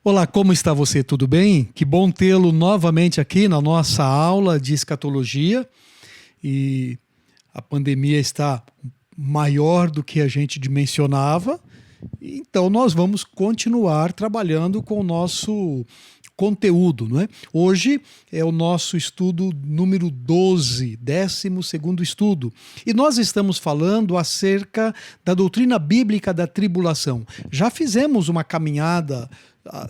Olá, como está você? Tudo bem? Que bom tê-lo novamente aqui na nossa aula de escatologia. E a pandemia está maior do que a gente dimensionava, então nós vamos continuar trabalhando com o nosso conteúdo, não é? Hoje é o nosso estudo número 12, 12º estudo, e nós estamos falando acerca da doutrina bíblica da tribulação. Já fizemos uma caminhada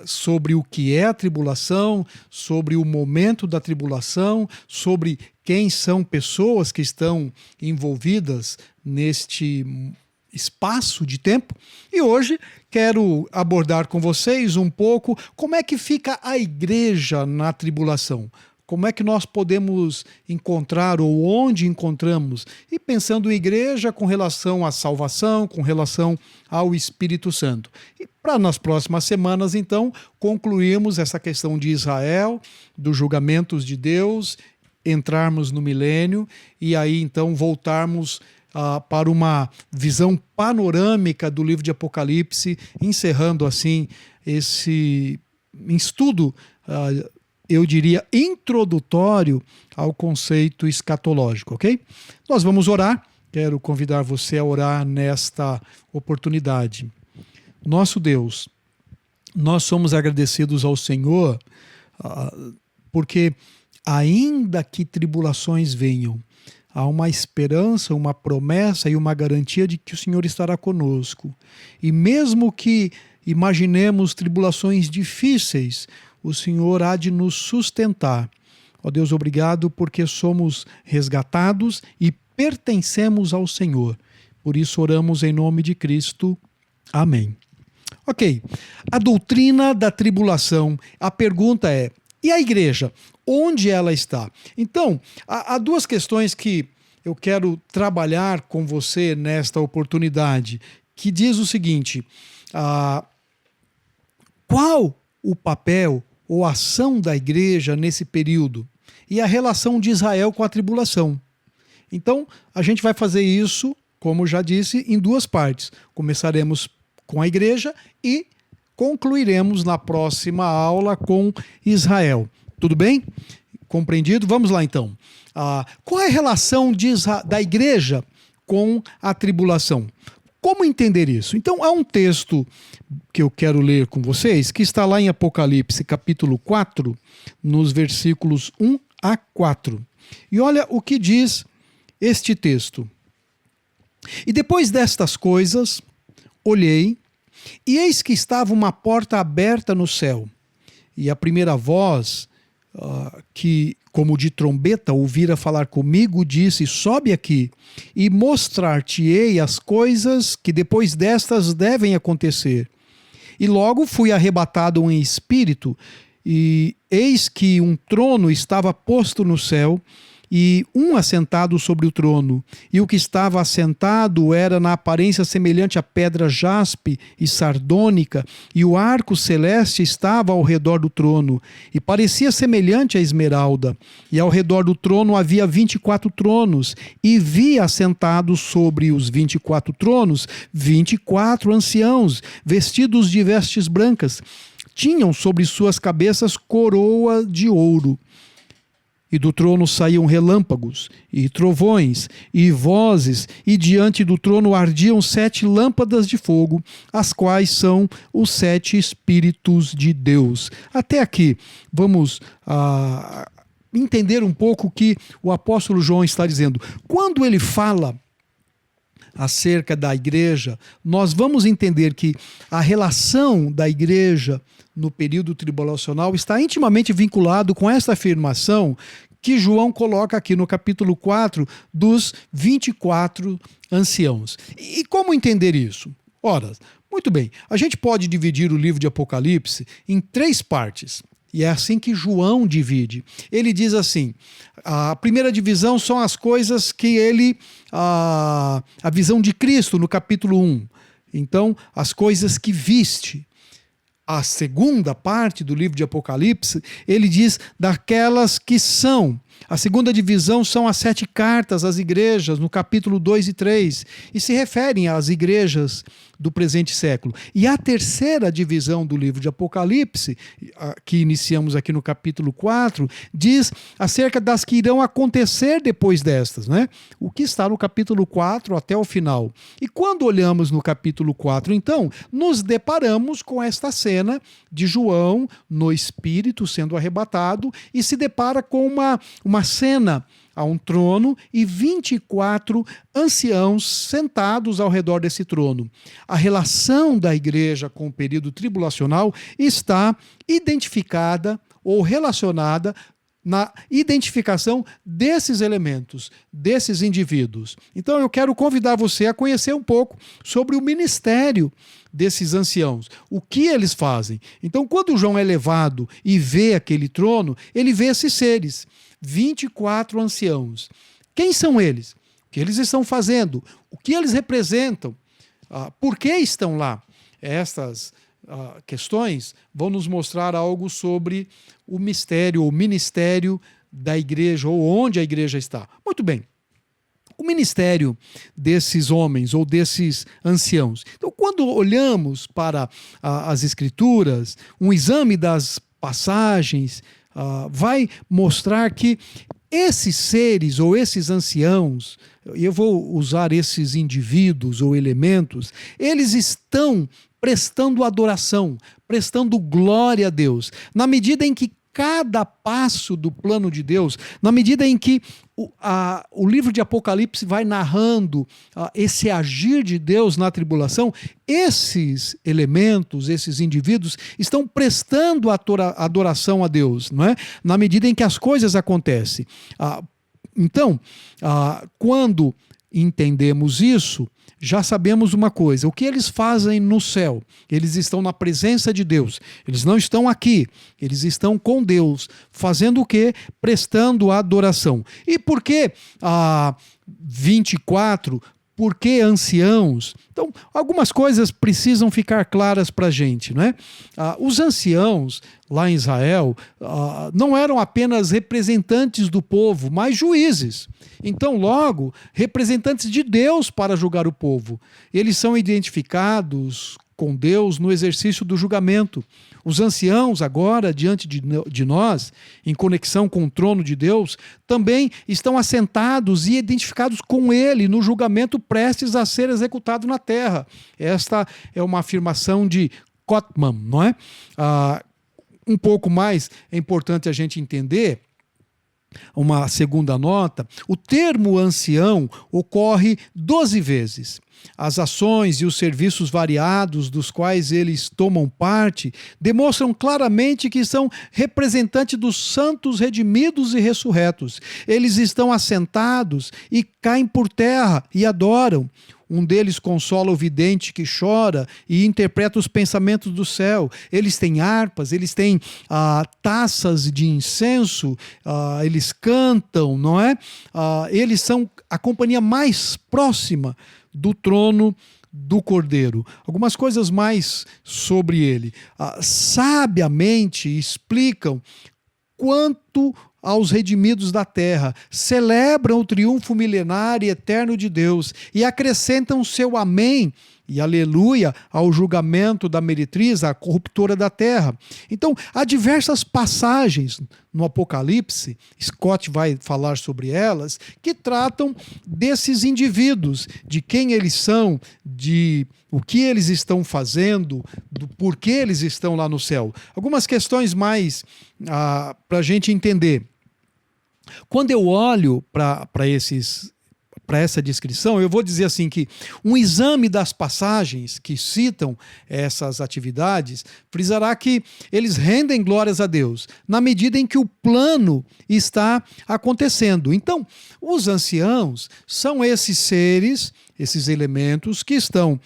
sobre o que é a tribulação, sobre o momento da tribulação, sobre quem são pessoas que estão envolvidas neste espaço de tempo. E hoje quero abordar com vocês um pouco como é que fica a igreja na tribulação. Como é que nós podemos encontrar ou onde encontramos? E pensando em igreja com relação à salvação, com relação ao Espírito Santo. E para nas próximas semanas, então, concluirmos essa questão de Israel, dos julgamentos de Deus, entrarmos no milênio e aí então voltarmos para uma visão panorâmica do livro de Apocalipse, encerrando assim esse estudo eu diria, introdutório ao conceito escatológico, ok? Nós vamos orar. Quero convidar você a orar nesta oportunidade. Nosso Deus, nós somos agradecidos ao Senhor porque ainda que tribulações venham, há uma esperança, uma promessa e uma garantia de que o Senhor estará conosco. E mesmo que imaginemos tribulações difíceis, o Senhor há de nos sustentar. Ó Deus, obrigado porque somos resgatados e pertencemos ao Senhor. Por isso oramos em nome de Cristo. Amém. Ok, a doutrina da tribulação. A pergunta é, e a igreja? Onde ela está? Então, há duas questões que eu quero trabalhar com você nesta oportunidade, que diz o seguinte, qual o papel ou ação da igreja nesse período e a relação de Israel com a tribulação. Então, a gente vai fazer isso, como já disse, em duas partes. Começaremos com a igreja e concluiremos na próxima aula com Israel. Tudo bem? Compreendido? Vamos lá então. Qual é a relação da igreja com a tribulação? Como entender isso? Então, há um texto que eu quero ler com vocês, que está lá em Apocalipse, capítulo 4, nos versículos 1 a 4. E olha o que diz este texto. E depois destas coisas, olhei, e eis que estava uma porta aberta no céu. E a primeira voz, que como de trombeta ouvira falar comigo, disse, sobe aqui e mostrar-te-ei as coisas que depois destas devem acontecer. E logo fui arrebatado em espírito, e eis que um trono estava posto no céu, e um assentado sobre o trono, e o que estava assentado era na aparência semelhante a pedra jaspe e sardônica, e o arco celeste estava ao redor do trono, e parecia semelhante a esmeralda, e ao redor do trono havia 24 tronos, e vi assentados sobre os 24 tronos 24 anciãos, vestidos de vestes brancas, tinham sobre suas cabeças coroa de ouro. E do trono saíam relâmpagos, e trovões, e vozes, e diante do trono ardiam 7 lâmpadas de fogo, as quais são os 7 Espíritos de Deus. Até aqui, vamos entender um pouco o que o apóstolo João está dizendo. Quando ele fala acerca da igreja, nós vamos entender que a relação da igreja no período tribulacional está intimamente vinculado com essa afirmação que João coloca aqui no capítulo 4 dos 24 anciãos. E como entender isso? Ora, muito bem, a gente pode dividir o livro de Apocalipse em 3 partes. E é assim que João divide. Ele diz assim, a primeira divisão são as coisas que a visão de Cristo no capítulo 1. Então, as coisas que viste. A segunda parte do livro de Apocalipse, ele diz daquelas que são. A segunda divisão são as 7 cartas às igrejas, no capítulo 2 e 3, e se referem às igrejas do presente século. E a terceira divisão do livro de Apocalipse, que iniciamos aqui no capítulo 4, diz acerca das que irão acontecer depois destas, né? O que está no capítulo 4 até o final. E quando olhamos no capítulo 4, então, nos deparamos com esta cena de João no espírito sendo arrebatado e se depara com uma cena a um trono e 24 anciãos sentados ao redor desse trono. A relação da igreja com o período tribulacional está identificada ou relacionada na identificação desses elementos, desses indivíduos. Então eu quero convidar você a conhecer um pouco sobre o ministério desses anciãos, o que eles fazem. Então, quando João é levado e vê aquele trono, ele vê esses seres, 24 anciãos. Quem são eles? O que eles estão fazendo? O que eles representam? Por que estão lá? Estas questões vão nos mostrar algo sobre o mistério ou ministério da igreja, ou onde a igreja está. Muito bem. O ministério desses homens ou desses anciãos. Então, quando olhamos para as Escrituras, um exame das passagens vai mostrar que esses seres ou esses anciãos, eu vou usar esses indivíduos ou elementos, eles estão prestando adoração, prestando glória a Deus, na medida em que cada passo do plano de Deus, na medida em que o livro de Apocalipse vai narrando esse agir de Deus na tribulação, esses elementos, esses indivíduos estão prestando adoração a Deus, não é? Na medida em que as coisas acontecem. Então, quando entendemos isso, já sabemos uma coisa: o que eles fazem no céu? Eles estão na presença de Deus, eles não estão aqui, eles estão com Deus, fazendo o quê? Prestando adoração. E por que 24? Por que anciãos? Então, algumas coisas precisam ficar claras para a gente, não é? Os anciãos lá em Israel não eram apenas representantes do povo, mas juízes. Então, logo, representantes de Deus para julgar o povo. Eles são identificados com Deus no exercício do julgamento. Os anciãos, agora, diante de nós, em conexão com o trono de Deus, também estão assentados e identificados com Ele no julgamento prestes a ser executado na terra. Esta é uma afirmação de Cotman, não é? Um pouco mais é importante a gente entender. Uma segunda nota: o termo ancião ocorre 12 vezes. As ações e os serviços variados dos quais eles tomam parte demonstram claramente que são representantes dos santos redimidos e ressurretos. Eles estão assentados e caem por terra e adoram. Um deles consola o vidente que chora e interpreta os pensamentos do céu. Eles têm harpas, eles têm taças de incenso, eles cantam, não é? Eles são a companhia mais próxima do trono do Cordeiro. Algumas coisas mais sobre ele. Sabiamente explicam quanto aos redimidos da terra, celebram o triunfo milenar e eterno de Deus e acrescentam seu amém e aleluia ao julgamento da meretriz, a corruptora da terra. Então, há diversas passagens no Apocalipse, Scott vai falar sobre elas, que tratam desses indivíduos, de quem eles são, de o que eles estão fazendo, do porquê eles estão lá no céu. Algumas questões mais para a gente entender. Quando eu olho para essa descrição, eu vou dizer assim que um exame das passagens que citam essas atividades frisará que eles rendem glórias a Deus na medida em que o plano está acontecendo. Então, os anciãos são esses seres, esses elementos que estão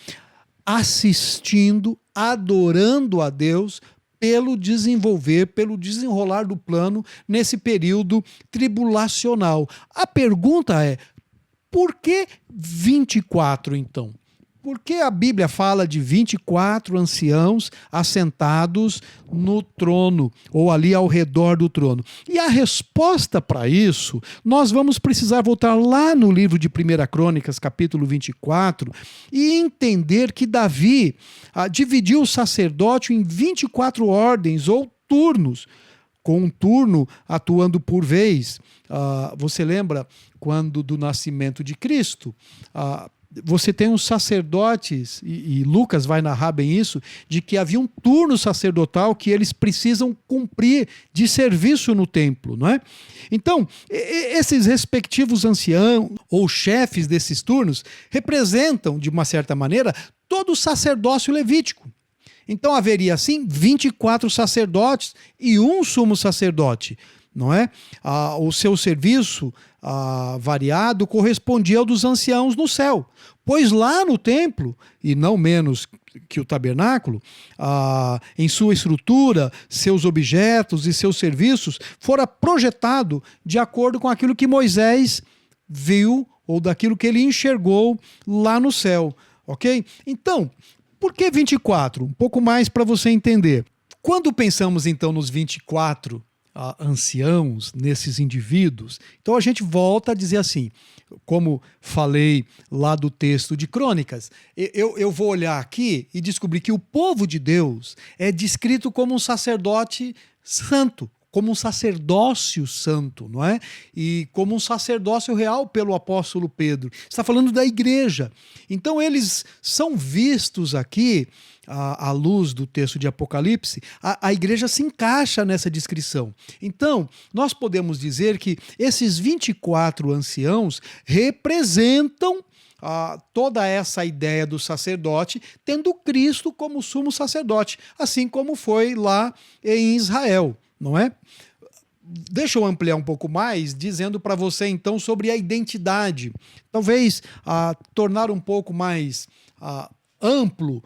assistindo, adorando a Deus pelo desenrolar do plano nesse período tribulacional. A pergunta é: por que 24 então? por que a Bíblia fala de 24 anciãos assentados no trono, ou ali ao redor do trono? E a resposta para isso, nós vamos precisar voltar lá no livro de 1 Crônicas, capítulo 24, e entender que Davi dividiu o sacerdócio em 24 ordens ou turnos, com um turno atuando por vez. Você lembra quando do nascimento de Cristo? Você tem os sacerdotes, e Lucas vai narrar bem isso, de que havia um turno sacerdotal que eles precisam cumprir de serviço no templo, não é? Então, esses respectivos anciãos ou chefes desses turnos representam, de uma certa maneira, todo o sacerdócio levítico. Então haveria, assim, 24 sacerdotes e um sumo sacerdote, não é? O seu serviço variado correspondia ao dos anciãos no céu, pois lá no templo, e não menos que o tabernáculo, em sua estrutura, seus objetos e seus serviços, fora projetado de acordo com aquilo que Moisés viu ou daquilo que ele enxergou lá no céu, ok? Então, por que 24? Um pouco mais para você entender. Quando pensamos então nos 24 anciãos, nesses indivíduos, então a gente volta a dizer assim, como falei lá do texto de Crônicas, eu vou olhar aqui e descobrir que o povo de Deus é descrito como um sacerdote santo, como um sacerdócio santo, não é? E como um sacerdócio real pelo apóstolo Pedro. Está falando da igreja. Então eles são vistos aqui, à luz do texto de Apocalipse, a igreja se encaixa nessa descrição. Então, nós podemos dizer que esses 24 anciãos representam toda essa ideia do sacerdote, tendo Cristo como sumo sacerdote, assim como foi lá em Israel, não é? Deixa eu ampliar um pouco mais, dizendo para você então sobre a identidade. Talvez tornar um pouco mais amplo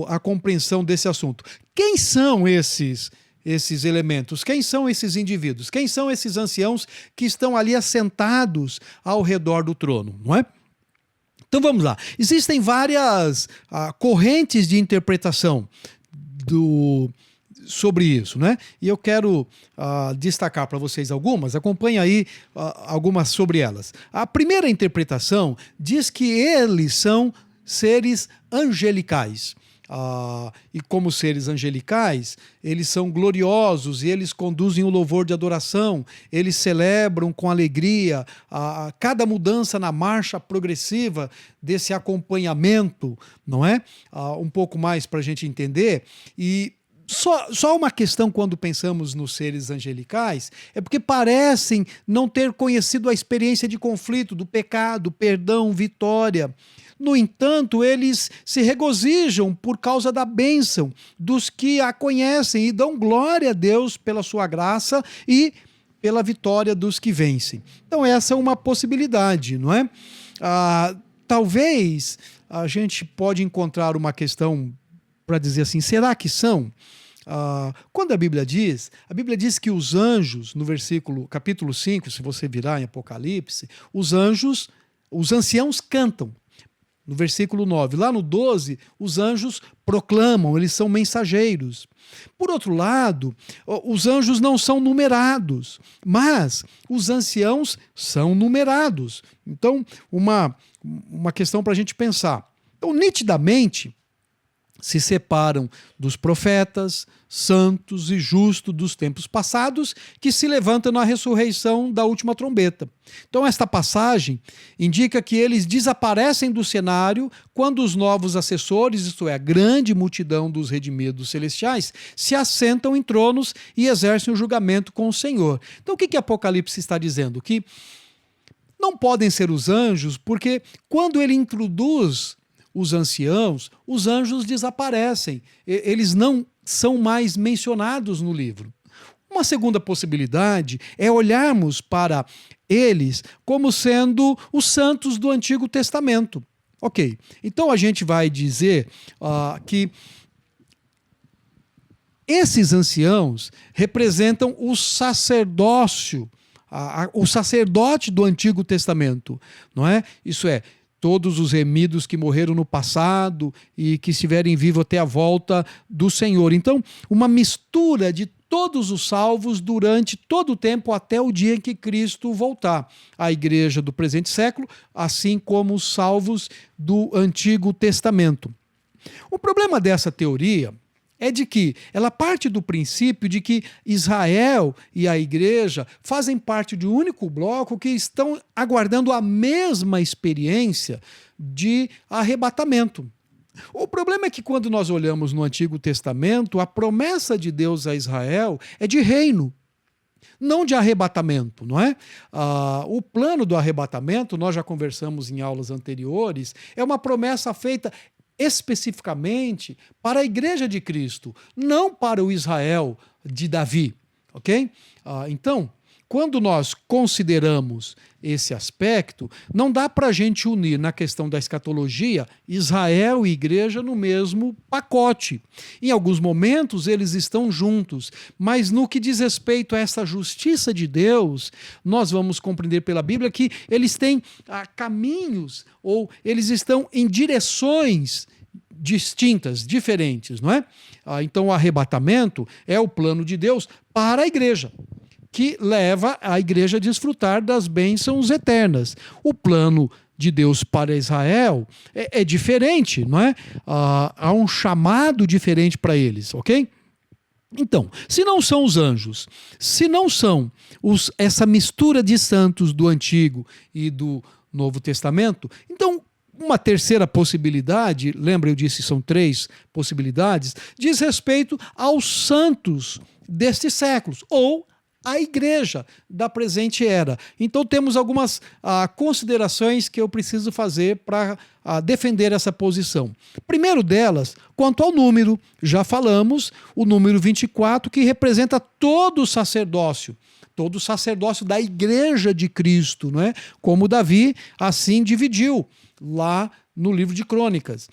a compreensão desse assunto. Quem são esses elementos? Quem são esses indivíduos? Quem são esses anciãos que estão ali assentados ao redor do trono, não é? Então vamos lá. Existem várias correntes de interpretação sobre isso, né? E eu quero destacar para vocês algumas, acompanhe aí algumas sobre elas. A primeira interpretação diz que eles são seres angelicais. E como seres angelicais, eles são gloriosos e eles conduzem o louvor de adoração, eles celebram com alegria cada mudança na marcha progressiva desse acompanhamento, não é? Um pouco mais para a gente entender. E só uma questão quando pensamos nos seres angelicais, é porque parecem não ter conhecido a experiência de conflito, do pecado, perdão, vitória. No entanto, eles se regozijam por causa da bênção dos que a conhecem e dão glória a Deus pela sua graça e pela vitória dos que vencem. Então essa é uma possibilidade, não é? Talvez a gente pode encontrar uma questão para dizer assim, será que são? Quando a Bíblia diz que os anjos, no capítulo 5, se você virar em Apocalipse, os anciãos cantam. No versículo 9. Lá no 12, os anjos proclamam, eles são mensageiros. Por outro lado, os anjos não são numerados, mas os anciãos são numerados. Então, uma questão para a gente pensar. Então, nitidamente, se separam dos profetas, santos e justos dos tempos passados, que se levantam na ressurreição da última trombeta. Então esta passagem indica que eles desaparecem do cenário quando os novos assessores, isto é, a grande multidão dos redimidos celestiais, se assentam em tronos e exercem o julgamento com o Senhor. Então o que Apocalipse está dizendo? Que não podem ser os anjos, porque quando ele introduz os anciãos, os anjos desaparecem. Eles não são mais mencionados no livro. Uma segunda possibilidade é olharmos para eles como sendo os santos do Antigo Testamento. Ok, então a gente vai dizer que esses anciãos representam o sacerdócio, o sacerdote do Antigo Testamento, não é? Isso é, todos os remidos que morreram no passado e que estiverem vivos até a volta do Senhor. Então, uma mistura de todos os salvos durante todo o tempo até o dia em que Cristo voltar. A igreja do presente século, assim como os salvos do Antigo Testamento. O problema dessa teoria é de que ela parte do princípio de que Israel e a igreja fazem parte de um único bloco que estão aguardando a mesma experiência de arrebatamento. O problema é que quando nós olhamos no Antigo Testamento, a promessa de Deus a Israel é de reino, não de arrebatamento, não é? O plano do arrebatamento, nós já conversamos em aulas anteriores, é uma promessa feita especificamente para a igreja de Cristo, não para o Israel de Davi, ok? Então, quando nós consideramos esse aspecto, não dá para a gente unir na questão da escatologia Israel e igreja no mesmo pacote. Em alguns momentos eles estão juntos, mas no que diz respeito a essa justiça de Deus, nós vamos compreender pela Bíblia que eles têm caminhos ou eles estão em direções distintas, diferentes, não é? Então o arrebatamento é o plano de Deus para a igreja, que leva a igreja a desfrutar das bênçãos eternas. O plano de Deus para Israel é diferente, não é? Há um chamado diferente para eles, ok? Então, se não são os anjos, se não são essa mistura de santos do Antigo e do Novo Testamento, então uma terceira possibilidade, lembra eu disse são 3 possibilidades, diz respeito aos santos destes séculos, ou a igreja da presente era. Então temos algumas considerações que eu preciso fazer para defender essa posição. Primeiro delas, quanto ao número, já falamos, o número 24, que representa todo o sacerdócio da igreja de Cristo, não é? Como Davi assim dividiu lá no livro de Crônicas.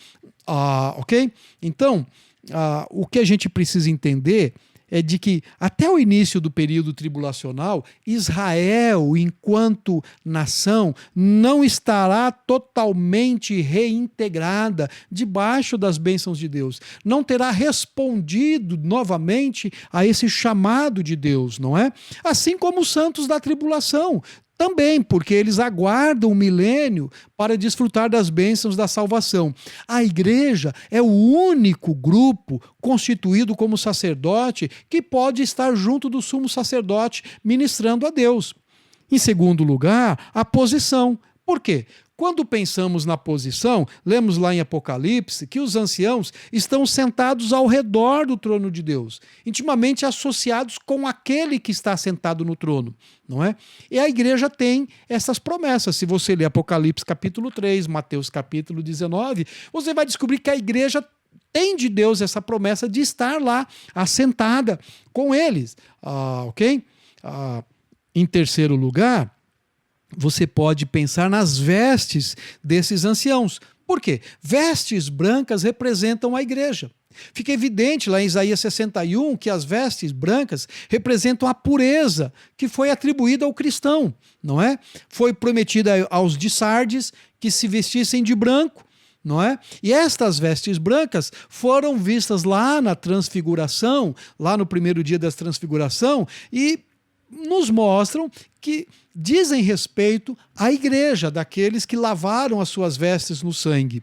Ok? Então, o que a gente precisa entender é de que até o início do período tribulacional, Israel, enquanto nação, não estará totalmente reintegrada debaixo das bênçãos de Deus. Não terá respondido novamente a esse chamado de Deus, não é? Assim como os santos da tribulação. Também, porque eles aguardam o milênio para desfrutar das bênçãos da salvação. A igreja é o único grupo constituído como sacerdote que pode estar junto do sumo sacerdote ministrando a Deus. Em segundo lugar, a posição. Por quê? Quando pensamos na posição, lemos lá em Apocalipse que os anciãos estão sentados ao redor do trono de Deus, intimamente associados com aquele que está sentado no trono, não é? E a igreja tem essas promessas. Se você ler Apocalipse capítulo 3, Mateus capítulo 19, você vai descobrir que a igreja tem de Deus essa promessa de estar lá, assentada com eles, ok? Em terceiro lugar, você pode pensar nas vestes desses anciãos. Por quê? Vestes brancas representam a igreja. Fica evidente lá em Isaías 61 que as vestes brancas representam a pureza que foi atribuída ao cristão, não é? Foi prometida aos de Sardes que se vestissem de branco, não é? E estas vestes brancas foram vistas lá na transfiguração, lá no primeiro dia da transfiguração, e nos mostram que dizem respeito à igreja, daqueles que lavaram as suas vestes no sangue.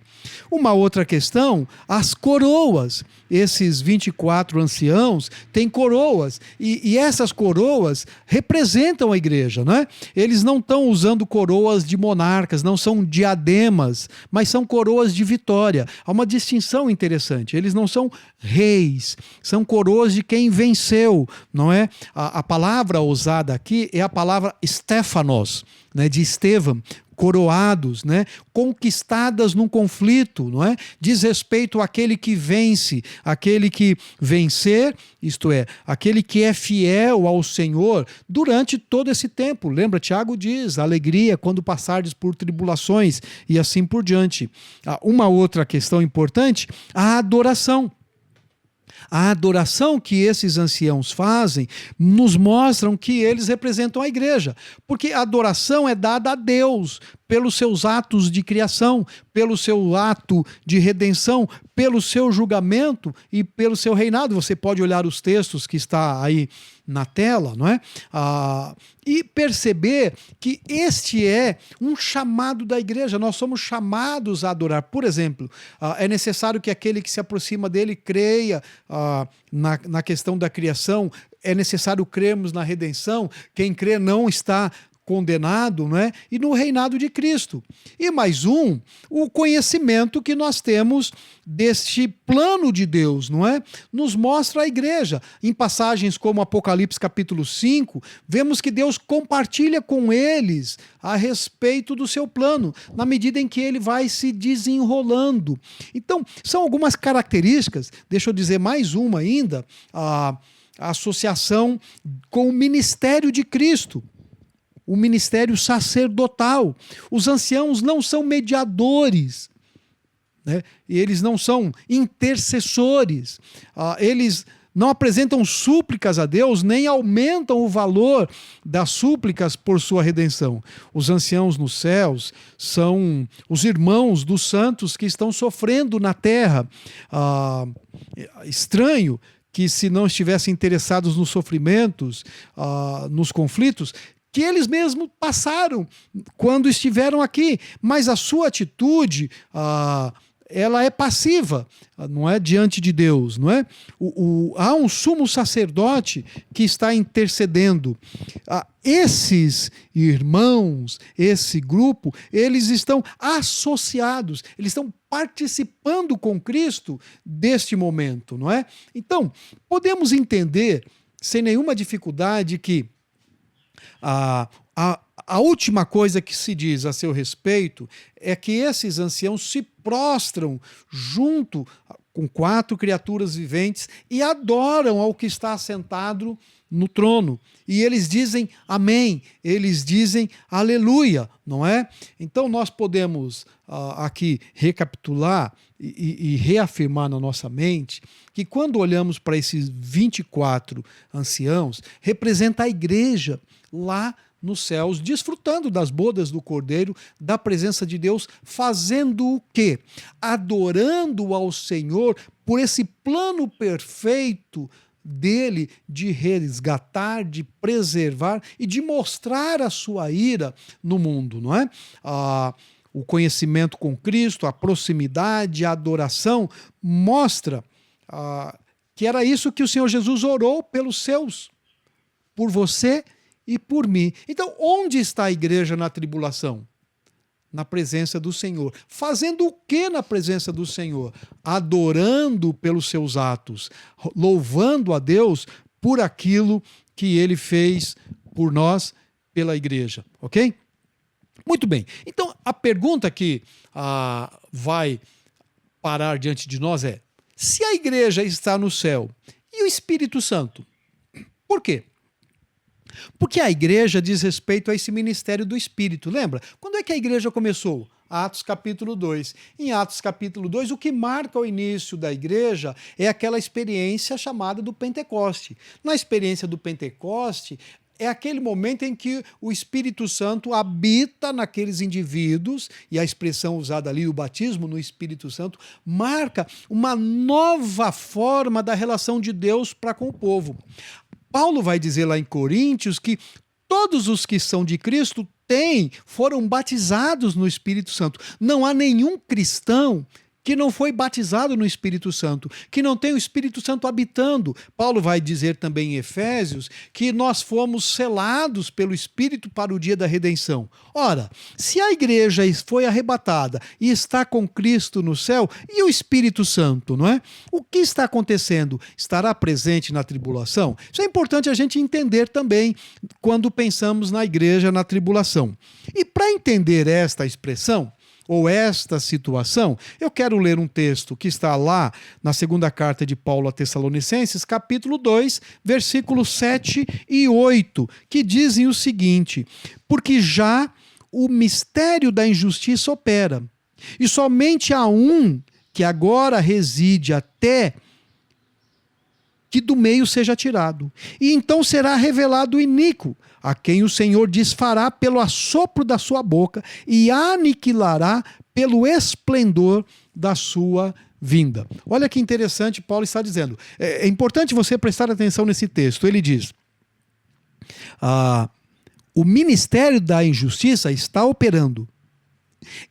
Uma outra questão, as coroas. Esses 24 anciãos têm coroas, e essas coroas representam a igreja, não é? Eles não estão usando coroas de monarcas, não são diademas, mas são coroas de vitória. Há uma distinção interessante, eles não são reis, são coroas de quem venceu, não é? A palavra usada aqui é a palavra Stefanos, né, de Estevão, coroados, né, conquistadas num conflito, não é? Diz respeito àquele que vence, aquele que vencer, isto é, aquele que é fiel ao Senhor durante todo esse tempo. Lembra, Tiago diz, alegria quando passardes por tribulações e assim por diante. Uma outra questão importante, a adoração. A adoração que esses anciãos fazem nos mostram que eles representam a igreja, porque a adoração é dada a Deus pelos seus atos de criação, pelo seu ato de redenção, pelo seu julgamento e pelo seu reinado. Você pode olhar os textos que está aí na tela, não é? E perceber que este é um chamado da igreja. Nós somos chamados a adorar. Por exemplo, é necessário que aquele que se aproxima dele creia na questão da criação. É necessário crermos na redenção. Quem crê não está condenado, não é? E no reinado de Cristo. E mais o conhecimento que nós temos deste plano de Deus, não é? Nos mostra a igreja. Em passagens como Apocalipse capítulo 5, vemos que Deus compartilha com eles a respeito do seu plano, na medida em que ele vai se desenrolando. Então, são algumas características, deixa eu dizer mais uma ainda, a associação com o ministério de Cristo. O ministério sacerdotal. Os anciãos não são mediadores, né? E eles não são intercessores. Eles não apresentam súplicas a Deus, nem aumentam o valor das súplicas por sua redenção. Os anciãos nos céus são os irmãos dos santos que estão sofrendo na terra. Estranho que, se não estivessem interessados nos sofrimentos, nos conflitos, que eles mesmos passaram quando estiveram aqui, mas a sua atitude, ela é passiva, não é, diante de Deus, não é? Há um sumo sacerdote que está intercedendo. Esses irmãos, esse grupo, eles estão associados, eles estão participando com Cristo deste momento, não é? Então, podemos entender sem nenhuma dificuldade que a última coisa que se diz a seu respeito é que esses anciãos se prostram junto com 4 criaturas viventes e adoram ao que está assentado no trono. E eles dizem amém, eles dizem aleluia, não é? Então nós podemos aqui recapitular e reafirmar na nossa mente que quando olhamos para esses 24 anciãos, representa a igreja lá nos céus, desfrutando das bodas do Cordeiro, da presença de Deus, fazendo o quê? Adorando ao Senhor por esse plano perfeito dele de resgatar, de preservar e de mostrar a sua ira no mundo, não é? O conhecimento com Cristo, a proximidade, a adoração, mostra que era isso que o Senhor Jesus orou pelos seus, por você e por mim. Então, onde está a igreja na tribulação? Na presença do Senhor. Fazendo o que na presença do Senhor? Adorando pelos seus atos, louvando a Deus por aquilo que ele fez por nós, pela igreja, ok? Muito bem. Então, a pergunta que vai parar diante de nós é: se a igreja está no céu e o Espírito Santo, por quê? Porque a igreja diz respeito a esse ministério do Espírito. Lembra? Quando é que a igreja começou? Atos capítulo 2. Em Atos capítulo 2, o que marca o início da igreja é aquela experiência chamada do Pentecoste. Na experiência do Pentecoste, é aquele momento em que o Espírito Santo habita naqueles indivíduos, e a expressão usada ali, o batismo no Espírito Santo, marca uma nova forma da relação de Deus para com o povo. Paulo vai dizer lá em Coríntios que todos os que são de Cristo foram batizados no Espírito Santo. Não há nenhum cristão que não foi batizado no Espírito Santo, que não tem o Espírito Santo habitando. Paulo vai dizer também em Efésios que nós fomos selados pelo Espírito para o dia da redenção. Ora, se a igreja foi arrebatada e está com Cristo no céu, e o Espírito Santo, não é? O que está acontecendo? Estará presente na tribulação? Isso é importante a gente entender também quando pensamos na igreja na tribulação. E para entender esta expressão, ou esta situação, eu quero ler um texto que está lá na segunda carta de Paulo a Tessalonicenses, capítulo 2, versículos 7 e 8, que dizem o seguinte: porque já o mistério da injustiça opera, e somente há um que agora reside até que do meio seja tirado. E então será revelado o iníquo, a quem o Senhor desfará pelo assopro da sua boca e aniquilará pelo esplendor da sua vinda. Olha que interessante, Paulo está dizendo. É importante você prestar atenção nesse texto. Ele diz: o ministério da injustiça está operando.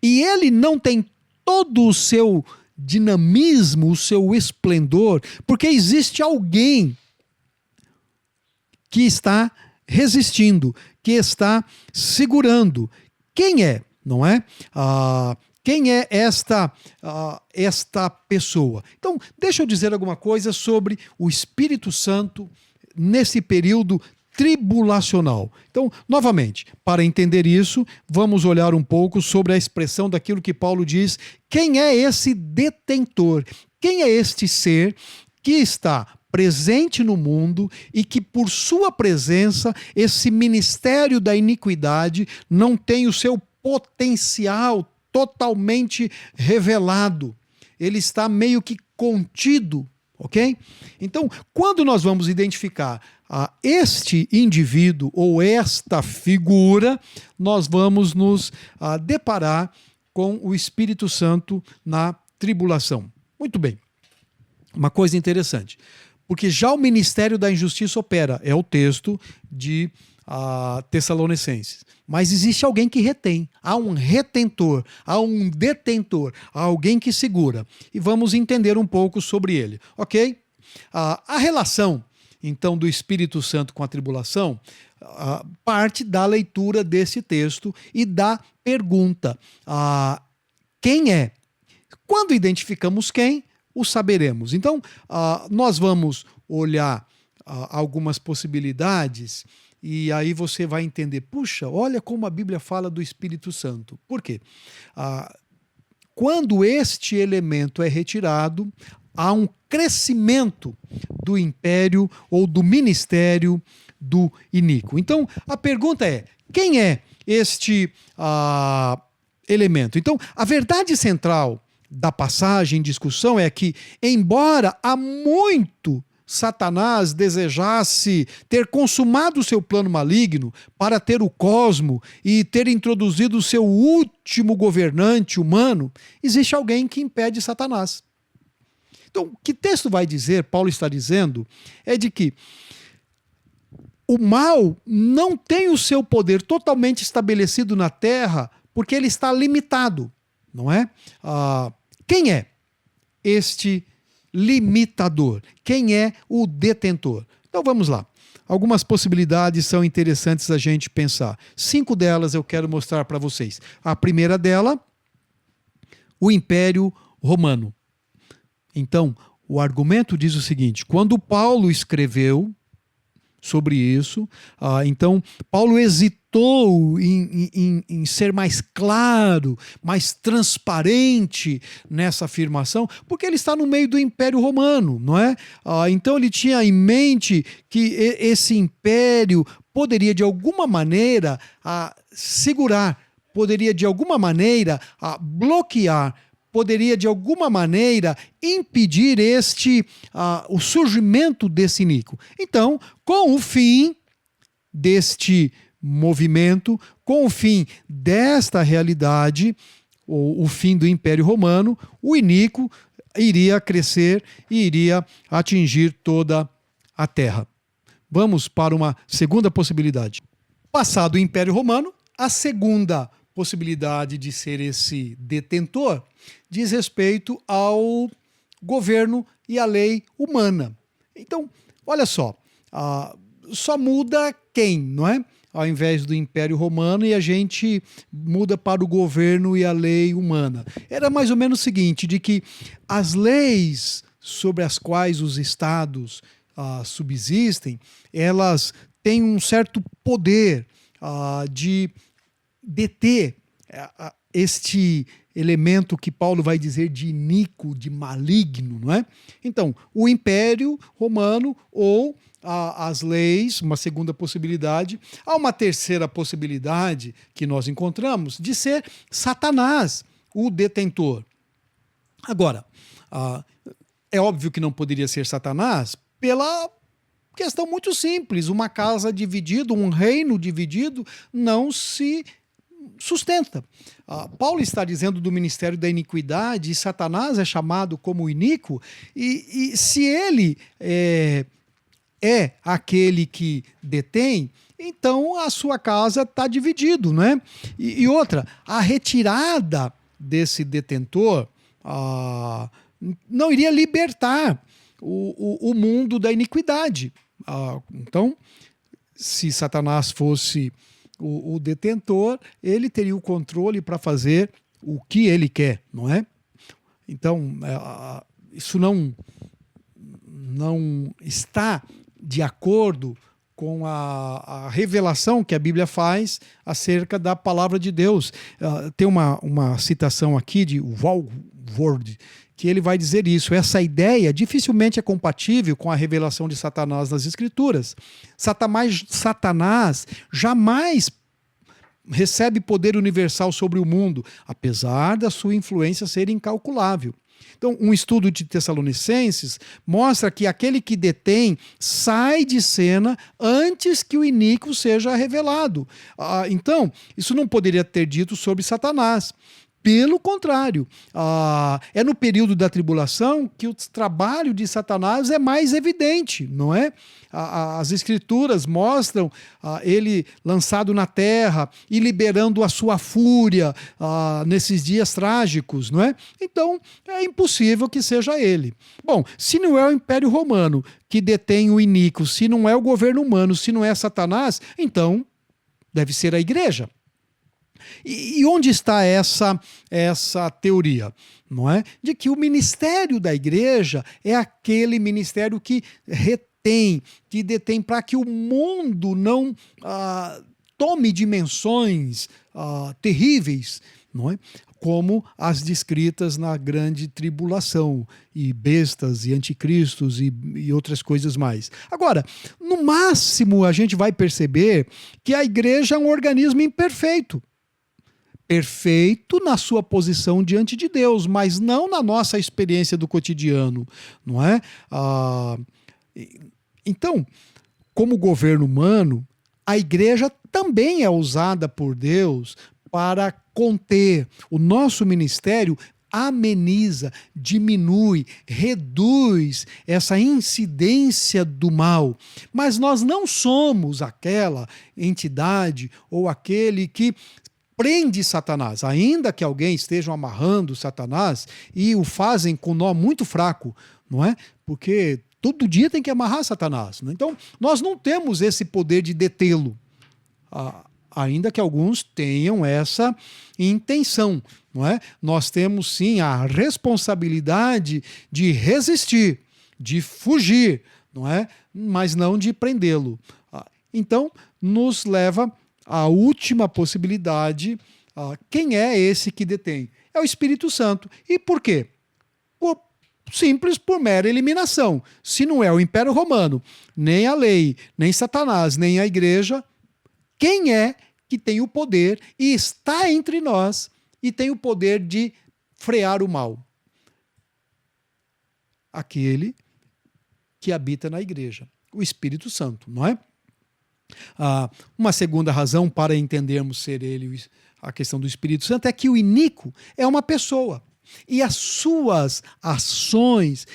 E ele não tem todo o seu dinamismo, o seu esplendor, porque existe alguém que está resistindo, que está segurando. Quem é? Não é? Quem é esta pessoa? Então, deixa eu dizer alguma coisa sobre o Espírito Santo nesse período tribulacional. Então, novamente, para entender isso, vamos olhar um pouco sobre a expressão daquilo que Paulo diz. Quem é esse detentor? Quem é este ser que está presente no mundo e que, por sua presença, esse ministério da iniquidade não tem o seu potencial totalmente revelado? Ele está meio que contido, ok? Então, quando nós vamos identificar este indivíduo ou esta figura, nós vamos nos deparar com o Espírito Santo na tribulação. Muito bem. Uma coisa interessante, porque já o ministério da injustiça opera, é o texto de Tessalonicenses. Mas existe alguém que retém, há um retentor, há um detentor, há alguém que segura. E vamos entender um pouco sobre ele, ok? A relação, então, do Espírito Santo com a tribulação parte da leitura desse texto e da pergunta: quem é? Quando identificamos quem, o saberemos. Então, nós vamos olhar algumas possibilidades e aí você vai entender, puxa, olha como a Bíblia fala do Espírito Santo. Por quê? Quando este elemento é retirado, há um crescimento do império ou do ministério do iníquo. Então, a pergunta é: quem é este elemento? Então, a verdade central da passagem em discussão é que, embora há muito Satanás desejasse ter consumado o seu plano maligno para ter o cosmo e ter introduzido o seu último governante humano, existe alguém que impede Satanás. Então, o que o texto vai dizer, Paulo está dizendo, é de que o mal não tem o seu poder totalmente estabelecido na terra porque ele está limitado, não é? Quem é este limitador? Quem é o detentor? Então vamos lá. Algumas possibilidades são interessantes a gente pensar. 5 delas eu quero mostrar para vocês. A primeira dela, o Império Romano. Então, o argumento diz o seguinte: quando Paulo escreveu sobre isso, então Paulo hesitou em ser mais claro, mais transparente nessa afirmação, porque ele está no meio do Império Romano, não é? Então ele tinha em mente que esse império poderia de alguma maneira segurar, poderia de alguma maneira bloquear, poderia de alguma maneira impedir o surgimento desse iníquo. Então, com o fim deste movimento, com o fim desta realidade, ou o fim do Império Romano, o iníquo iria crescer e iria atingir toda a terra. Vamos para uma segunda possibilidade. Passado o Império Romano, a segunda possibilidade de ser esse detentor diz respeito ao governo e à lei humana. Então, olha só, só muda quem, não é? Ao invés do Império Romano, e a gente muda para o governo e a lei humana. Era mais ou menos o seguinte, de que as leis sobre as quais os estados subsistem, elas têm um certo poder de deter este elemento que Paulo vai dizer de iníquo, de maligno, não é? Então, o Império Romano ou as leis, uma segunda possibilidade. Há uma terceira possibilidade que nós encontramos de ser Satanás, o detentor. Agora, é óbvio que não poderia ser Satanás, pela questão muito simples: uma casa dividida, um reino dividido, não se sustenta. Paulo está dizendo do ministério da iniquidade, e Satanás é chamado como iníquo, e se ele é aquele que detém, então a sua casa está dividido, né? E outra, a retirada desse detentor não iria libertar o mundo da iniquidade. Então, se Satanás fosse o detentor, ele teria o controle para fazer o que ele quer, não é? Então, isso não está de acordo com a revelação que a Bíblia faz acerca da palavra de Deus. Tem uma citação aqui de Walvoord, que ele vai dizer isso: essa ideia dificilmente é compatível com a revelação de Satanás nas Escrituras. Satanás jamais recebe poder universal sobre o mundo, apesar da sua influência ser incalculável. Então, um estudo de Tessalonicenses mostra que aquele que detém sai de cena antes que o iníquo seja revelado. Então, isso não poderia ter dito sobre Satanás. Pelo contrário, é no período da tribulação que o trabalho de Satanás é mais evidente, não é? As Escrituras mostram ele lançado na terra e liberando a sua fúria nesses dias trágicos, não é? Então, é impossível que seja ele. Bom, se não é o Império Romano que detém o iníquo, se não é o governo humano, se não é Satanás, então deve ser a igreja. E onde está essa teoria? Não é? De que o ministério da igreja é aquele ministério que retém, que detém, para que o mundo não tome dimensões terríveis, não é? Como as descritas na grande tribulação, e bestas, e anticristos, e outras coisas mais. Agora, no máximo a gente vai perceber que a igreja é um organismo imperfeito. Perfeito na sua posição diante de Deus, mas não na nossa experiência do cotidiano, não é? Então, como governo humano, a igreja também é usada por Deus para conter. O nosso ministério ameniza, diminui, reduz essa incidência do mal. Mas nós não somos aquela entidade ou aquele que prende Satanás, ainda que alguém esteja amarrando Satanás e o fazem com nó muito fraco, não é? Porque todo dia tem que amarrar Satanás. Né? Então, nós não temos esse poder de detê-lo, ainda que alguns tenham essa intenção, não é? Nós temos sim a responsabilidade de resistir, de fugir, não é? Mas não de prendê-lo. Então, nos leva a última possibilidade, quem é esse que detém? É o Espírito Santo. E por quê? Simples, por mera eliminação. Se não é o Império Romano, nem a lei, nem Satanás, nem a igreja, quem é que tem o poder e está entre nós e tem o poder de frear o mal? Aquele que habita na igreja, o Espírito Santo, não é? Uma segunda razão para entendermos ser ele a questão do Espírito Santo é que o iníquo é uma pessoa e as suas ações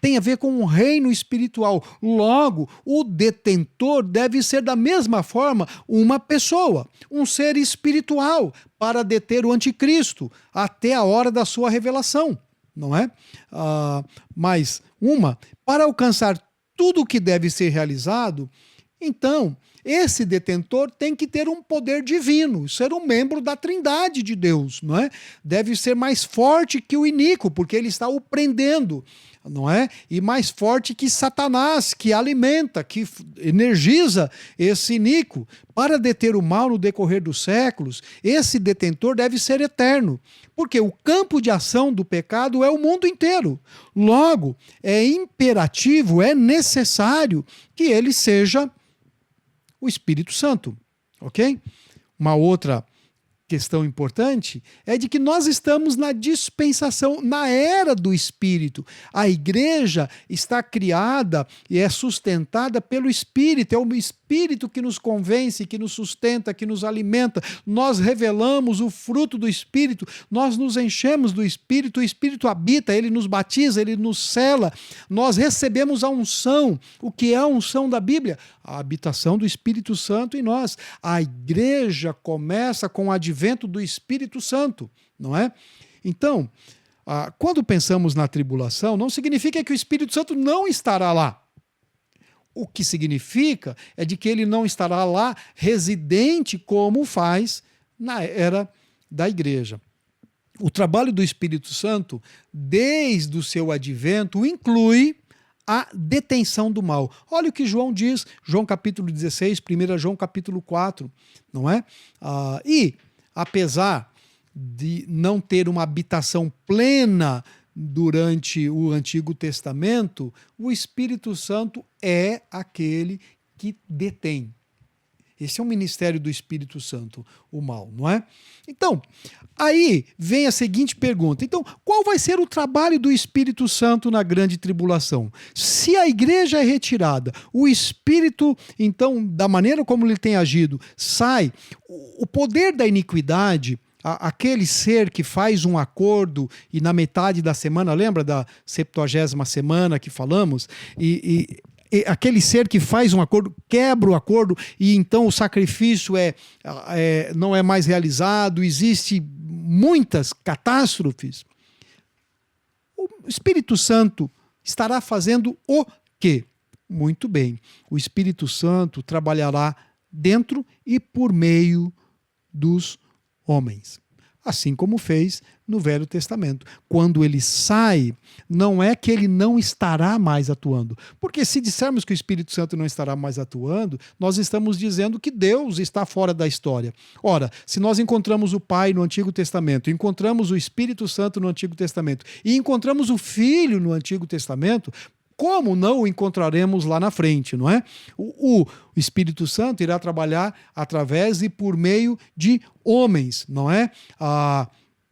têm a ver com um reino espiritual. Logo, o detentor deve ser da mesma forma uma pessoa, um ser espiritual para deter o anticristo até a hora da sua revelação, não é? Mas para alcançar tudo o que deve ser realizado, então esse detentor tem que ter um poder divino, ser um membro da Trindade de Deus, não é? Deve ser mais forte que o iníquo, porque ele está o prendendo, não é? E mais forte que Satanás, que alimenta, que energiza esse iníquo. Para deter o mal no decorrer dos séculos, esse detentor deve ser eterno, porque o campo de ação do pecado é o mundo inteiro. Logo, é imperativo, é necessário que ele seja o Espírito Santo, ok? Uma outra questão importante é de que nós estamos na dispensação, na era do Espírito. A igreja está criada e é sustentada pelo Espírito. É o Espírito que nos convence, que nos sustenta, que nos alimenta. Nós revelamos o fruto do Espírito, nós nos enchemos do Espírito, o Espírito habita, ele nos batiza, ele nos sela. Nós recebemos a unção. O que é a unção da Bíblia? A habitação do Espírito Santo em nós. A igreja começa com o advento do Espírito Santo, não é? Então, quando pensamos na tribulação, não significa que o Espírito Santo não estará lá. O que significa é de que ele não estará lá residente como faz na era da igreja. O trabalho do Espírito Santo, desde o seu advento, inclui a detenção do mal. Olha o que João diz, João capítulo 16, 1 João capítulo 4, não é? E, apesar de não ter uma habitação plena durante o Antigo Testamento, o Espírito Santo é aquele que detém. Esse é o ministério do Espírito Santo, o mal, não é? Então, aí vem a seguinte pergunta. Então, qual vai ser o trabalho do Espírito Santo na grande tribulação? Se a igreja é retirada, o Espírito, então, da maneira como ele tem agido, sai, o poder da iniquidade, aquele ser que faz um acordo e na metade da semana, lembra da 70ª semana que falamos? E aquele ser que faz um acordo, quebra o acordo e então o sacrifício não é mais realizado, existe muitas catástrofes. O Espírito Santo estará fazendo o quê? Muito bem, o Espírito Santo trabalhará dentro e por meio dos homens. Assim como fez no Velho Testamento. Quando ele sai, não é que ele não estará mais atuando. Porque se dissermos que o Espírito Santo não estará mais atuando, nós estamos dizendo que Deus está fora da história. Ora, se nós encontramos o Pai no Antigo Testamento, encontramos o Espírito Santo no Antigo Testamento e encontramos o Filho no Antigo Testamento, como não o encontraremos lá na frente, não é? O Espírito Santo irá trabalhar através e por meio de homens, não é?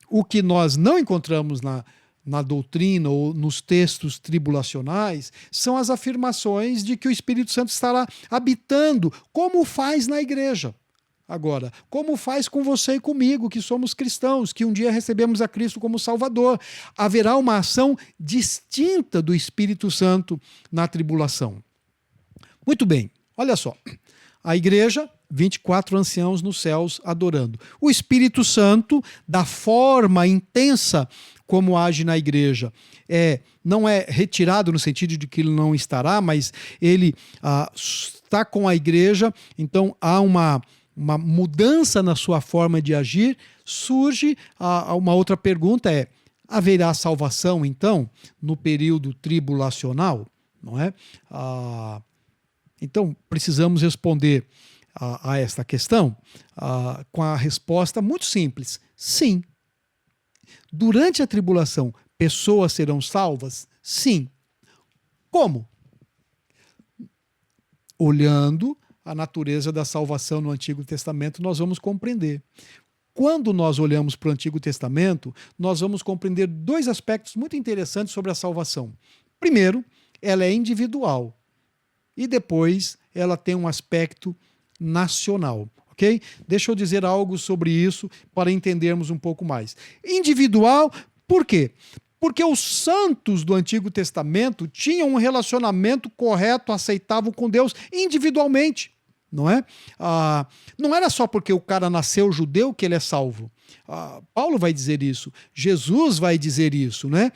O que nós não encontramos na doutrina ou nos textos tribulacionais são as afirmações de que o Espírito Santo estará habitando, como faz na igreja. Agora, como faz com você e comigo, que somos cristãos, que um dia recebemos a Cristo como Salvador? Haverá uma ação distinta do Espírito Santo na tribulação. Muito bem, olha só. A igreja, 24 anciãos nos céus adorando. O Espírito Santo, da forma intensa como age na igreja, não é retirado no sentido de que ele não estará, mas ele está com a igreja, então há uma mudança na sua forma de agir. Surge uma outra pergunta, haverá salvação então no período tribulacional? Não é? Então precisamos responder a esta questão com a resposta muito simples: sim. Durante a tribulação, pessoas serão salvas? Sim. Como? Olhando a natureza da salvação no Antigo Testamento, nós vamos compreender. Quando nós olhamos para o Antigo Testamento, nós vamos compreender dois aspectos muito interessantes sobre a salvação. Primeiro, ela é individual. E depois, ela tem um aspecto nacional. Ok? Deixa eu dizer algo sobre isso para entendermos um pouco mais. Individual, por quê? Porque os santos do Antigo Testamento tinham um relacionamento correto, aceitável com Deus individualmente, não é? Não era só porque o cara nasceu judeu que ele é salvo. Paulo vai dizer isso, Jesus vai dizer isso, né?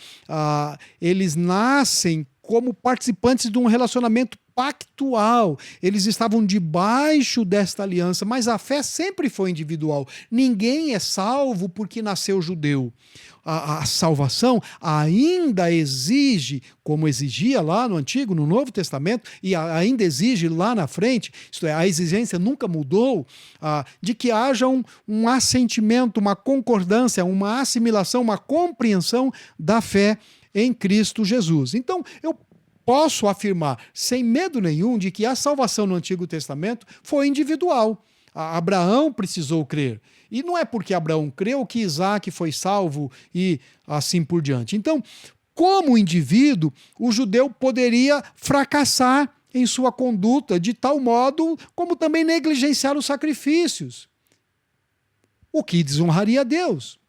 Eles nascem como participantes de um relacionamento pactual. Eles estavam debaixo desta aliança, mas a fé sempre foi individual. Ninguém é salvo porque nasceu judeu. A salvação ainda exige, como exigia lá no Antigo, no Novo Testamento, e ainda exige lá na frente, isto é, a exigência nunca mudou, de que haja um assentimento, uma concordância, uma assimilação, uma compreensão da fé em Cristo Jesus. Então, eu posso afirmar, sem medo nenhum, de que a salvação no Antigo Testamento foi individual. Abraão precisou crer. E não é porque Abraão creu que Isaac foi salvo e assim por diante. Então, como indivíduo, o judeu poderia fracassar em sua conduta de tal modo como também negligenciar os sacrifícios, o que desonraria a Deus.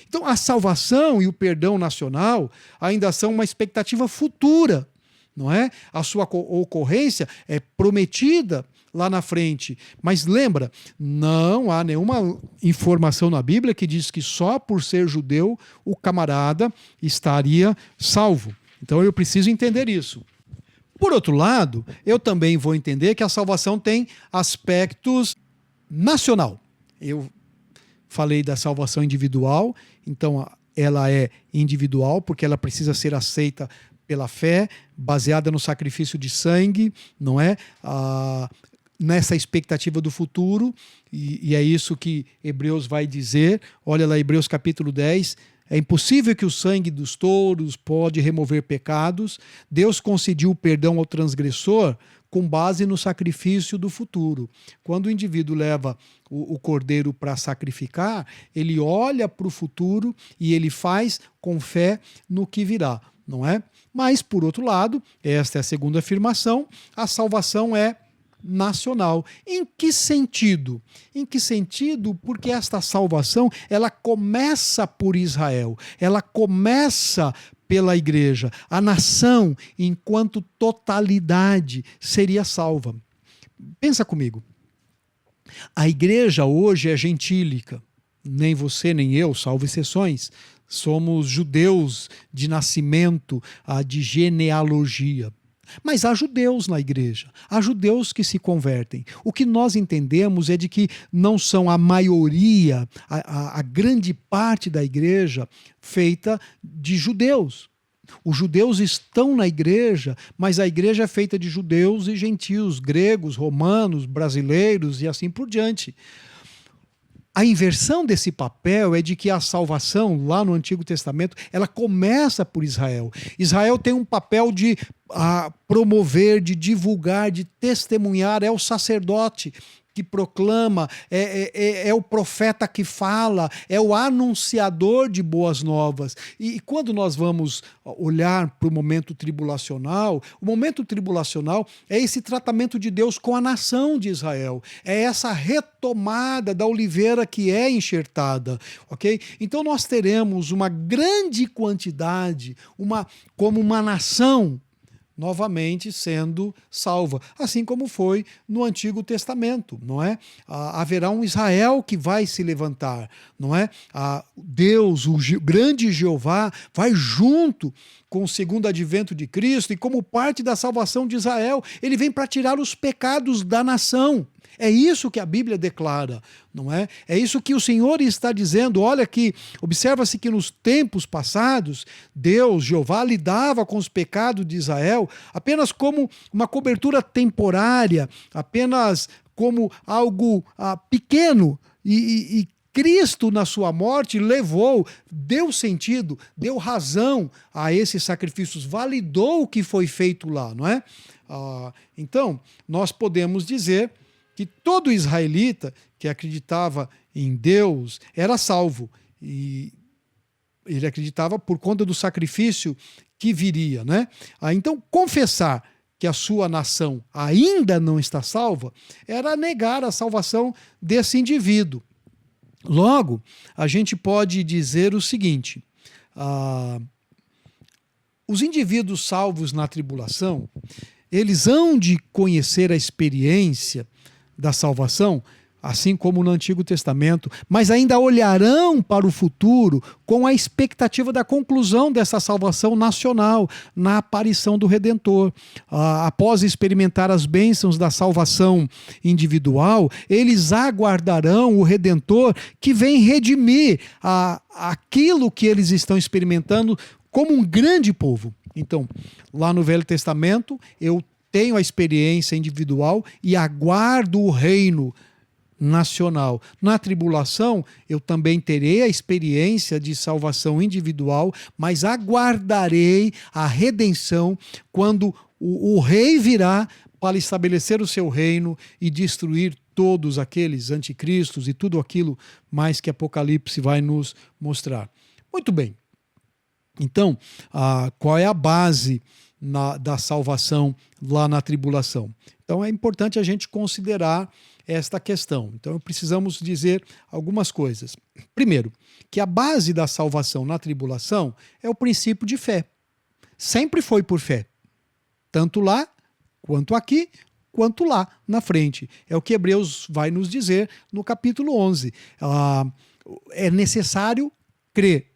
Então, a salvação e o perdão nacional ainda são uma expectativa futura, não é? A sua ocorrência é prometida lá na frente. Mas lembra, não há nenhuma informação na Bíblia que diz que só por ser judeu o camarada estaria salvo. Então eu preciso entender isso. Por outro lado, eu também vou entender que a salvação tem aspectos nacional. Eu falei da salvação individual, então ela é individual porque ela precisa ser aceita pela fé, baseada no sacrifício de sangue, não é? Nessa expectativa do futuro, e é isso que Hebreus vai dizer. Olha lá, Hebreus capítulo 10, é impossível que o sangue dos touros pode remover pecados. Deus concediu o perdão ao transgressor com base no sacrifício do futuro. Quando o indivíduo leva o cordeiro para sacrificar, ele olha para o futuro e ele faz com fé no que virá, não é? Mas, por outro lado, esta é a segunda afirmação, a salvação é nacional. Em que sentido? Em que sentido? Porque esta salvação, ela começa por Israel, ela começa pela igreja. A nação, enquanto totalidade, seria salva. Pensa comigo. A igreja hoje é gentílica. Nem você, nem eu, salvo exceções, somos judeus de nascimento, de genealogia. Mas há judeus na igreja, há judeus que se convertem. O que nós entendemos é de que não são a maioria, a grande parte da igreja feita de judeus. Os judeus estão na igreja, mas a igreja é feita de judeus e gentios, gregos, romanos, brasileiros e assim por diante. A inversão desse papel é de que a salvação, lá no Antigo Testamento, ela começa por Israel. Israel tem um papel de promover, de divulgar, de testemunhar, é o sacerdote que proclama, é o profeta que fala, é o anunciador de boas novas. E quando nós vamos olhar para o momento tribulacional é esse tratamento de Deus com a nação de Israel, é essa retomada da oliveira que é enxertada, ok? Então nós teremos uma grande quantidade, como uma nação, novamente sendo salva, assim como foi no Antigo Testamento, não é? Haverá um Israel que vai se levantar, não é? Deus, o grande Jeová, vai junto com o segundo advento de Cristo e como parte da salvação de Israel, ele vem para tirar os pecados da nação. É isso que a Bíblia declara, não é? É isso que o Senhor está dizendo. Olha que, observa-se que nos tempos passados, Deus, Jeová, lidava com os pecados de Israel apenas como uma cobertura temporária, apenas como algo pequeno e Cristo, na sua morte, deu sentido, deu razão a esses sacrifícios, validou o que foi feito lá, não é? Então, nós podemos dizer que todo israelita que acreditava em Deus era salvo. E ele acreditava por conta do sacrifício que viria, né? Então, confessar que a sua nação ainda não está salva era negar a salvação desse indivíduo. Logo, a gente pode dizer o seguinte: os indivíduos salvos na tribulação, eles hão de conhecer a experiência da salvação, assim como no Antigo Testamento, mas ainda olharão para o futuro com a expectativa da conclusão dessa salvação nacional, na aparição do Redentor. Após experimentar as bênçãos da salvação individual, eles aguardarão o Redentor que vem redimir aquilo que eles estão experimentando como um grande povo. Então, lá no Velho Testamento, eu tenho a experiência individual e aguardo o reino nacional. Na tribulação, eu também terei a experiência de salvação individual, mas aguardarei a redenção quando o rei virá para estabelecer o seu reino e destruir todos aqueles anticristos e tudo aquilo mais que Apocalipse vai nos mostrar. Muito bem. Então, qual é a base da salvação lá na tribulação? Então é importante a gente considerar esta questão. Então precisamos dizer algumas coisas. Primeiro, que a base da salvação na tribulação é o princípio de fé. Sempre foi por fé. Tanto lá, quanto aqui, quanto lá na frente. É o que Hebreus vai nos dizer no capítulo 11. É necessário crer.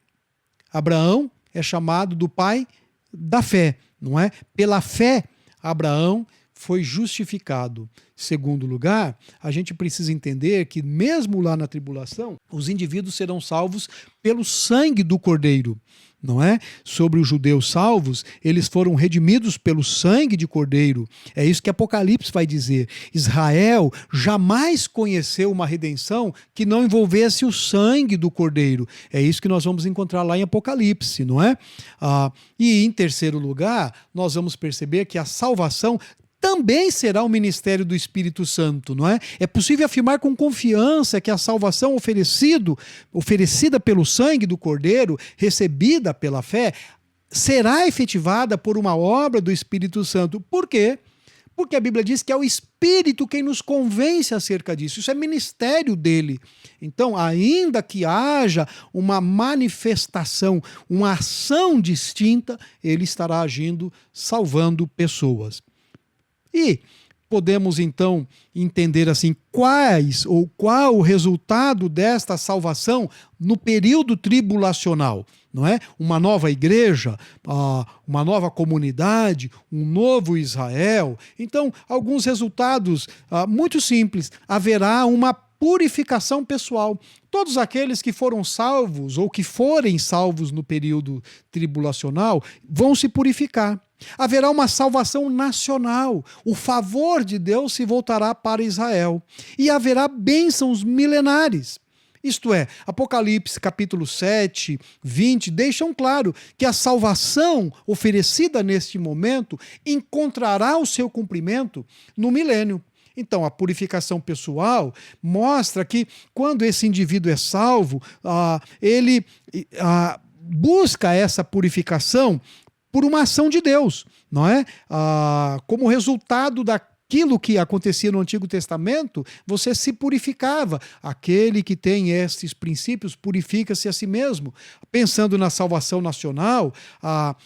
Abraão é chamado do pai da fé, não é? Pela fé, Abraão foi justificado. Segundo lugar, a gente precisa entender que mesmo lá na tribulação, os indivíduos serão salvos pelo sangue do Cordeiro, não é? Sobre os judeus salvos, eles foram redimidos pelo sangue de Cordeiro. É isso que Apocalipse vai dizer. Israel jamais conheceu uma redenção que não envolvesse o sangue do Cordeiro. É isso que nós vamos encontrar lá em Apocalipse, não é? E em terceiro lugar, nós vamos perceber que a salvação também será o ministério do Espírito Santo, não é? É possível afirmar com confiança que a salvação oferecida pelo sangue do Cordeiro, recebida pela fé, será efetivada por uma obra do Espírito Santo. Por quê? Porque a Bíblia diz que é o Espírito quem nos convence acerca disso. Isso é ministério dele. Então, ainda que haja uma manifestação, uma ação distinta, ele estará agindo, salvando pessoas. E podemos então entender assim qual o resultado desta salvação no período tribulacional, não é? Uma nova igreja, uma nova comunidade, um novo Israel. Então, alguns resultados muito simples. Haverá uma purificação pessoal. Todos aqueles que foram salvos ou que forem salvos no período tribulacional vão se purificar. Haverá uma salvação nacional. O favor de Deus se voltará para Israel. E haverá bênçãos milenares. Isto é, Apocalipse capítulo 7, 20, deixam claro que a salvação oferecida neste momento encontrará o seu cumprimento no milênio. Então, a purificação pessoal mostra que quando esse indivíduo é salvo, ele busca essa purificação por uma ação de Deus, não é? Como resultado daquilo que acontecia no Antigo Testamento, você se purificava. Aquele que tem estes princípios purifica-se a si mesmo. Pensando na salvação nacional, a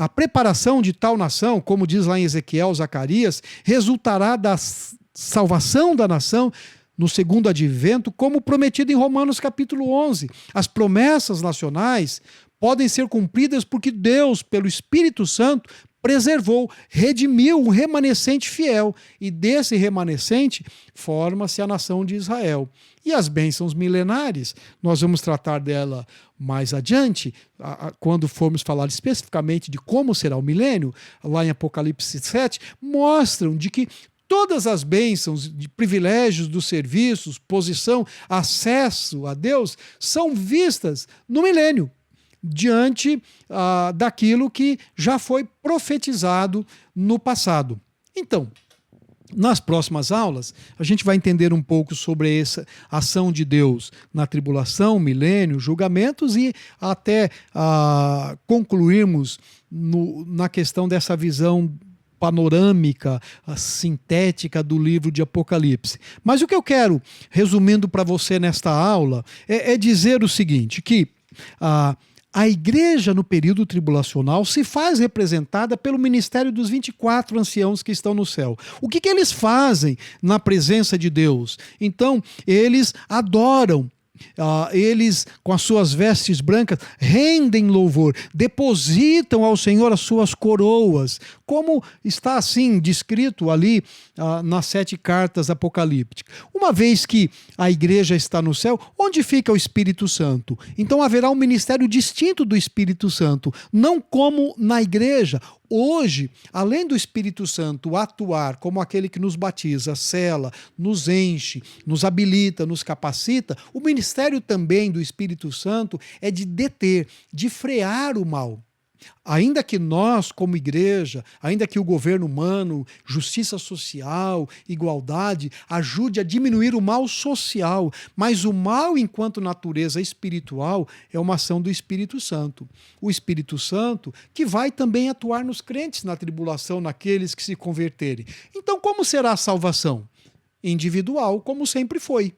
preparação de tal nação, como diz lá em Ezequiel, Zacarias, resultará da salvação da nação no segundo advento, como prometido em Romanos capítulo 11. As promessas nacionais podem ser cumpridas porque Deus, pelo Espírito Santo, preservou, redimiu um remanescente fiel. E desse remanescente forma-se a nação de Israel. E as bênçãos milenares, nós vamos tratar dela mais adiante, quando formos falar especificamente de como será o milênio, lá em Apocalipse 7, mostram de que todas as bênçãos de privilégios dos serviços, posição, acesso a Deus, são vistas no milênio, diante daquilo que já foi profetizado no passado. Então, nas próximas aulas, a gente vai entender um pouco sobre essa ação de Deus na tribulação, milênio, julgamentos e até concluirmos na questão dessa visão panorâmica, sintética do livro de Apocalipse. Mas o que eu quero, resumindo para você nesta aula, é dizer o seguinte, que a igreja no período tribulacional se faz representada pelo ministério dos 24 anciãos que estão no céu. O que eles fazem na presença de Deus? Então, eles adoram. Eles, com as suas vestes brancas, rendem louvor, depositam ao Senhor as suas coroas, como está assim descrito ali nas 7 cartas apocalípticas. Uma vez que a igreja está no céu, onde fica o Espírito Santo? Então haverá um ministério distinto do Espírito Santo, não como na igreja. Hoje, além do Espírito Santo atuar como aquele que nos batiza, sela, nos enche, nos habilita, nos capacita, o ministério também do Espírito Santo é de deter, de frear o mal. Ainda que nós, como igreja, ainda que o governo humano, justiça social, igualdade, ajude a diminuir o mal social, mas o mal enquanto natureza espiritual é uma ação do Espírito Santo. O Espírito Santo que vai também atuar nos crentes na tribulação, naqueles que se converterem. Então, como será a salvação? Individual, como sempre foi.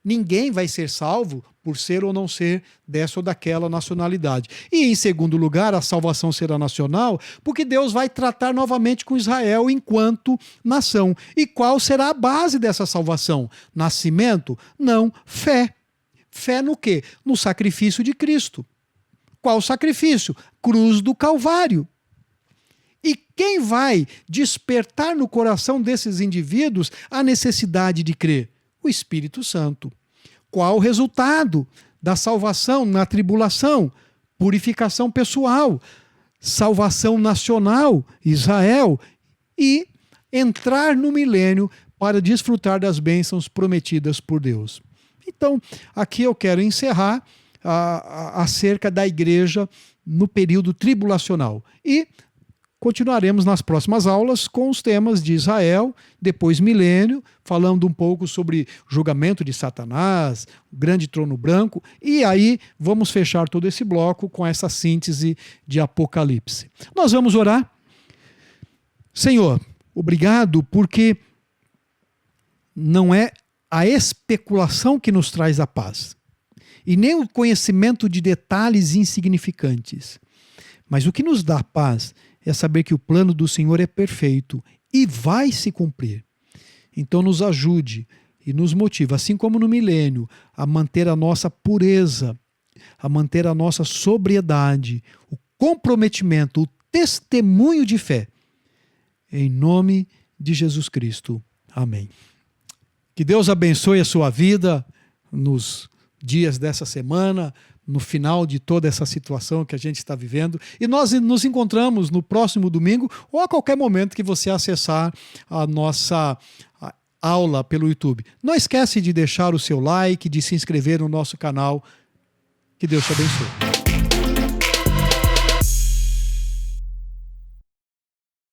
Ninguém vai ser salvo por ser ou não ser dessa ou daquela nacionalidade. E, em segundo lugar, a salvação será nacional, porque Deus vai tratar novamente com Israel enquanto nação. E qual será a base dessa salvação? Nascimento? Não, fé. Fé no quê? No sacrifício de Cristo. Qual sacrifício? Cruz do Calvário. E quem vai despertar no coração desses indivíduos a necessidade de crer? O Espírito Santo. Qual o resultado da salvação na tribulação? Purificação pessoal, salvação nacional, Israel, e entrar no milênio para desfrutar das bênçãos prometidas por Deus. Então, aqui eu quero encerrar acerca da igreja no período tribulacional. E continuaremos nas próximas aulas com os temas de Israel, depois milênio, falando um pouco sobre julgamento de Satanás, o grande trono branco, e aí vamos fechar todo esse bloco com essa síntese de Apocalipse. Nós vamos orar. Senhor, obrigado, porque não é a especulação que nos traz a paz, e nem o conhecimento de detalhes insignificantes, mas o que nos dá paz é saber que o plano do Senhor é perfeito e vai se cumprir. Então nos ajude e nos motive, assim como no milênio, a manter a nossa pureza, a manter a nossa sobriedade, o comprometimento, o testemunho de fé. Em nome de Jesus Cristo. Amém. Que Deus abençoe a sua vida nos dias dessa semana, no final de toda essa situação que a gente está vivendo. E nós nos encontramos no próximo domingo ou a qualquer momento que você acessar a nossa aula pelo YouTube. Não esquece de deixar o seu like, de se inscrever no nosso canal. Que Deus te abençoe.